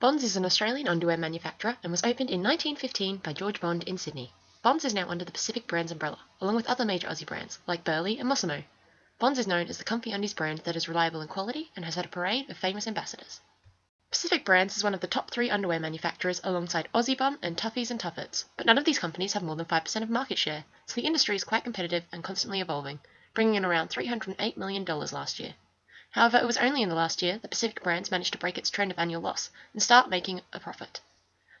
Bonds is an Australian underwear manufacturer and was opened in 1915 by George Bond in Sydney. Bonds is now under the Pacific Brands umbrella, along with other major Aussie brands like Burley and Mossimo. Bonds is known as the comfy undies brand that is reliable in quality and has had a parade of famous ambassadors. Pacific Brands is one of the top 3 underwear manufacturers alongside Aussie Bum and Toughies and Tuffets, but none of these companies have more than 5% of market share, so the industry is quite competitive and constantly evolving, bringing in around $308 million last year. However, it was only in the last year that Pacific Brands managed to break its trend of annual loss and start making a profit.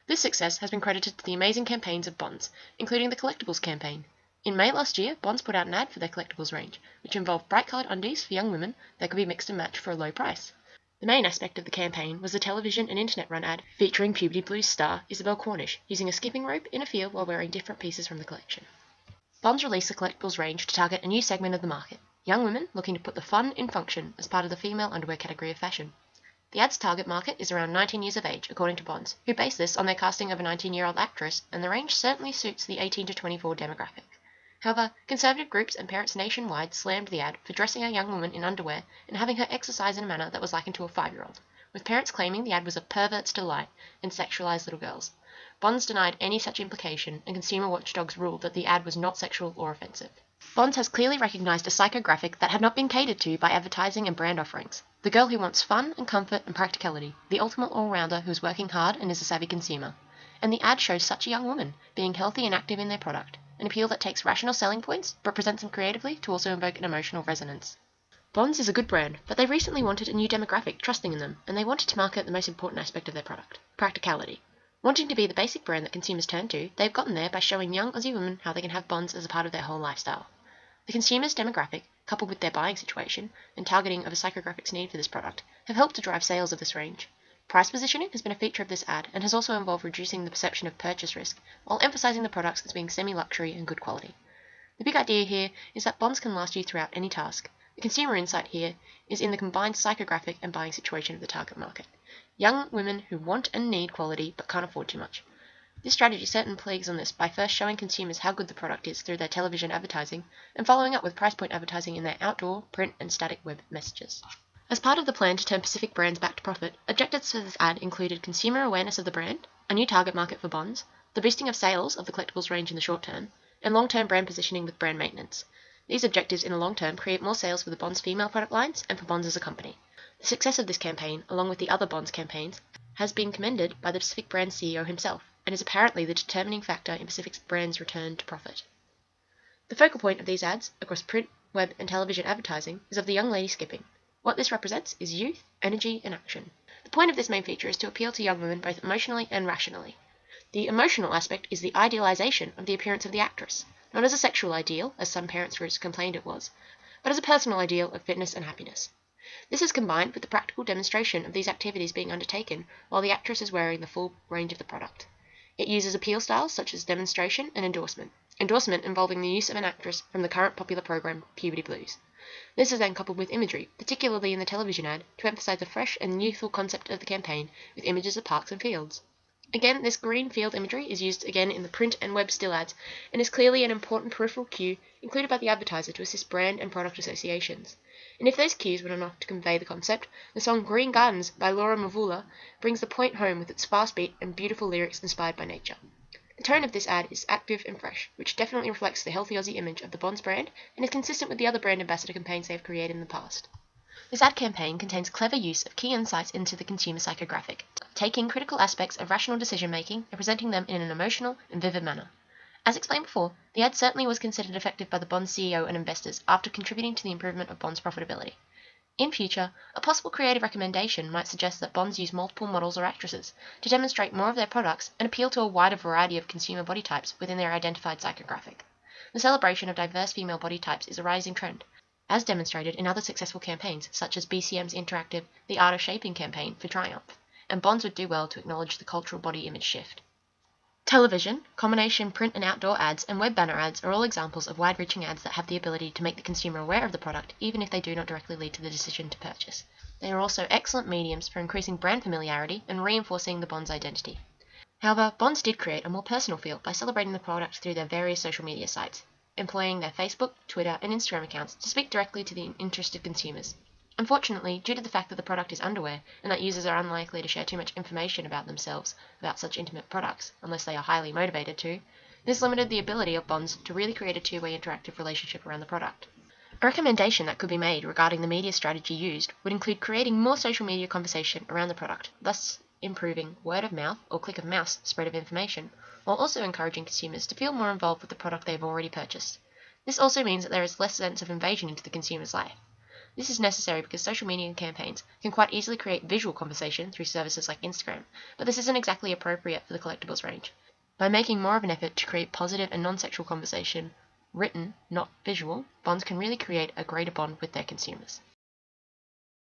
This success has been credited to the amazing campaigns of Bonds, including the Collectibles campaign. In May last year, Bonds put out an ad for their Collectibles range, which involved bright-coloured undies for young women that could be mixed and matched for a low price. The main aspect of the campaign was the television and internet run ad featuring Puberty Blues star Isabel Cornish using a skipping rope in a field while wearing different pieces from the collection. Bonds released the Collectibles range to target a new segment of the market, young women looking to put the fun in function as part of the female underwear category of fashion. The ad's target market is around 19 years of age, according to Bonds, who base this on their casting of a 19-year-old actress, and the range certainly suits the 18 to 24 demographic. However, conservative groups and parents nationwide slammed the ad for dressing a young woman in underwear and having her exercise in a manner that was likened to a 5-year-old, with parents claiming the ad was a pervert's delight and sexualized little girls. Bonds denied any such implication, and consumer watchdogs ruled that the ad was not sexual or offensive. Bonds has clearly recognized a psychographic that had not been catered to by advertising and brand offerings. The girl who wants fun and comfort and practicality, the ultimate all-rounder who is working hard and is a savvy consumer. And the ad shows such a young woman, being healthy and active in their product, an appeal that takes rational selling points but presents them creatively to also invoke an emotional resonance. Bonds is a good brand, but they recently wanted a new demographic trusting in them, and they wanted to market the most important aspect of their product, practicality. Wanting to be the basic brand that consumers turn to, they've gotten there by showing young Aussie women how they can have Bonds as a part of their whole lifestyle. The consumer's demographic, coupled with their buying situation and targeting of a psychographic's need for this product, have helped to drive sales of this range. Price positioning has been a feature of this ad and has also involved reducing the perception of purchase risk while emphasizing the products as being semi-luxury and good quality. The big idea here is that Bonds can last you throughout any task. The consumer insight here is in the combined psychographic and buying situation of the target market. Young women who want and need quality but can't afford too much. This strategy certainly plays on this by first showing consumers how good the product is through their television advertising and following up with price point advertising in their outdoor, print and static web messages. As part of the plan to turn Pacific Brands back to profit, objectives for this ad included consumer awareness of the brand, a new target market for Bonds, the boosting of sales of the Collectibles range in the short term, and long-term brand positioning with brand maintenance. These objectives in the long term create more sales for the Bonds female product lines and for Bonds as a company. The success of this campaign, along with the other Bonds campaigns, has been commended by the Pacific Brands CEO himself, and is apparently the determining factor in Pacific Brands' return to profit. The focal point of these ads, across print, web and television advertising, is of the young lady skipping. What this represents is youth, energy and action. The point of this main feature is to appeal to young women both emotionally and rationally. The emotional aspect is the idealization of the appearance of the actress, not as a sexual ideal, as some parents' groups complained it was, but as a personal ideal of fitness and happiness. This is combined with the practical demonstration of these activities being undertaken while the actress is wearing the full range of the product. It uses appeal styles such as demonstration and endorsement. Endorsement involving the use of an actress from the current popular program, Puberty Blues. This is then coupled with imagery, particularly in the television ad, to emphasize the fresh and youthful concept of the campaign with images of parks and fields. Again, this green field imagery is used again in the print and web still ads and is clearly an important peripheral cue included by the advertiser to assist brand and product associations. And if those cues were not enough to convey the concept, the song Green Gardens by Laura Mvula brings the point home with its fast beat and beautiful lyrics inspired by nature. The tone of this ad is active and fresh, which definitely reflects the healthy Aussie image of the Bonds brand and is consistent with the other brand ambassador campaigns they have created in the past. This ad campaign contains clever use of key insights into the consumer psychographic, taking critical aspects of rational decision-making and presenting them in an emotional and vivid manner. As explained before, the ad certainly was considered effective by the Bonds CEO and investors after contributing to the improvement of Bonds' profitability. In future, a possible creative recommendation might suggest that Bonds use multiple models or actresses to demonstrate more of their products and appeal to a wider variety of consumer body types within their identified psychographic. The celebration of diverse female body types is a rising trend, as demonstrated in other successful campaigns such as BCM's interactive The Art of Shaping campaign for Triumph, and Bonds would do well to acknowledge the cultural body image shift. Television, combination print and outdoor ads, and web banner ads are all examples of wide-reaching ads that have the ability to make the consumer aware of the product even if they do not directly lead to the decision to purchase. They are also excellent mediums for increasing brand familiarity and reinforcing the Bonds identity. However, Bonds did create a more personal feel by celebrating the product through their various social media sites, employing their Facebook, Twitter and Instagram accounts to speak directly to the interested consumers. Unfortunately, due to the fact that the product is underwear, and that users are unlikely to share too much information about themselves about such intimate products, unless they are highly motivated to, this limited the ability of Bonds to really create a two-way interactive relationship around the product. A recommendation that could be made regarding the media strategy used would include creating more social media conversation around the product, thus improving word of mouth or click of mouse spread of information, while also encouraging consumers to feel more involved with the product they have already purchased. This also means that there is less sense of invasion into the consumer's life. This is necessary because social media campaigns can quite easily create visual conversation through services like Instagram, but this isn't exactly appropriate for the collectibles range. By making more of an effort to create positive and non-sexual conversation, written, not visual, Bonds can really create a greater bond with their consumers.